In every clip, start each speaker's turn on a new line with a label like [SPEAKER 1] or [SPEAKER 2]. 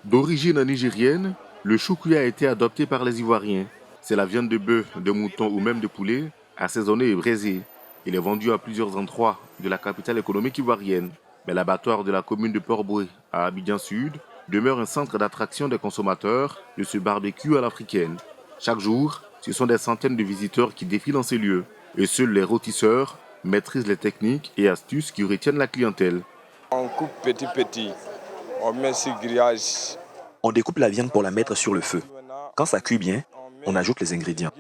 [SPEAKER 1] D'origine nigérienne, le choukouya a été adopté par les Ivoiriens. C'est la viande de bœuf, de mouton ou même de poulet, assaisonnée et braisée. Il est vendu à plusieurs endroits de la capitale économique ivoirienne. Mais l'abattoir de la commune de Port-Boué, à Abidjan Sud, demeure un centre d'attraction des consommateurs de ce barbecue à l'africaine. Chaque jour, ce sont des centaines de visiteurs qui défilent dans ces lieux. Et seuls les rôtisseurs maîtrisent les techniques et astuces qui retiennent la clientèle.
[SPEAKER 2] On coupe petit, on met sur grillage.
[SPEAKER 3] On découpe la viande pour la mettre sur le feu. Quand ça cuit bien, on ajoute les ingrédients.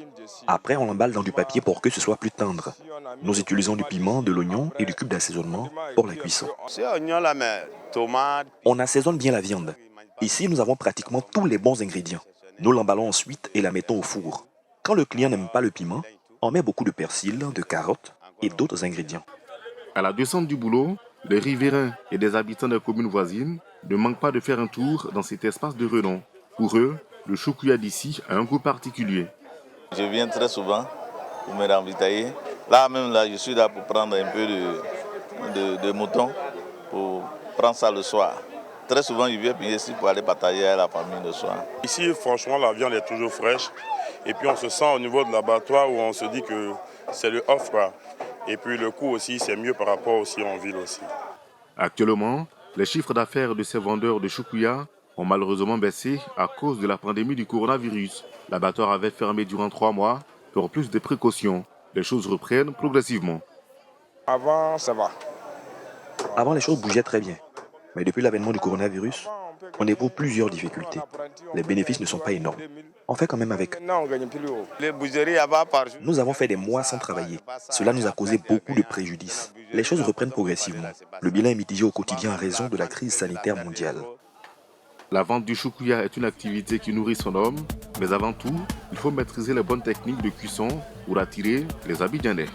[SPEAKER 3] Après, on l'emballe dans du papier pour que ce soit plus tendre. Nous utilisons du piment, de l'oignon et du cube d'assaisonnement pour la cuisson. On assaisonne bien la viande. Ici, nous avons pratiquement tous les bons ingrédients. Nous l'emballons ensuite et la mettons au four. Quand le client n'aime pas le piment, on met beaucoup de persil, de carottes et d'autres ingrédients.
[SPEAKER 1] À la descente du boulot, les riverains et des habitants des communes voisines ne manquent pas de faire un tour dans cet espace de renom. Pour eux, le choukouya d'ici a un goût particulier.
[SPEAKER 4] Je viens très souvent pour me ravitailler. Là, je suis là pour prendre un peu de mouton, pour prendre ça le soir. Très souvent, je viens ici pour aller partager avec la famille le soir.
[SPEAKER 5] Ici, franchement, la viande est toujours fraîche. Et puis, on se sent au niveau de l'abattoir où on se dit que c'est le off, quoi. Et puis, le coût aussi, c'est mieux par rapport aussi en ville aussi.
[SPEAKER 1] Actuellement, les chiffres d'affaires de ces vendeurs de choukouya ont malheureusement baissé à cause de la pandémie du coronavirus. L'abattoir avait fermé durant 3 mois pour plus de précautions. Les choses reprennent progressivement.
[SPEAKER 2] Avant, ça va.
[SPEAKER 3] Avant, les choses bougeaient très bien. Mais depuis l'avènement du coronavirus, on éprouve plusieurs difficultés. Les bénéfices ne sont pas énormes. On fait quand même avec.
[SPEAKER 2] Maintenant, on gagne plus haut.
[SPEAKER 3] Nous avons fait des mois sans travailler. Cela nous a causé beaucoup de préjudices. Les choses reprennent progressivement. Le bilan est mitigé au quotidien en raison de la crise sanitaire mondiale.
[SPEAKER 1] La vente du choukouya est une activité qui nourrit son homme, mais avant tout, il faut maîtriser les bonnes techniques de cuisson pour attirer les Abidjanais.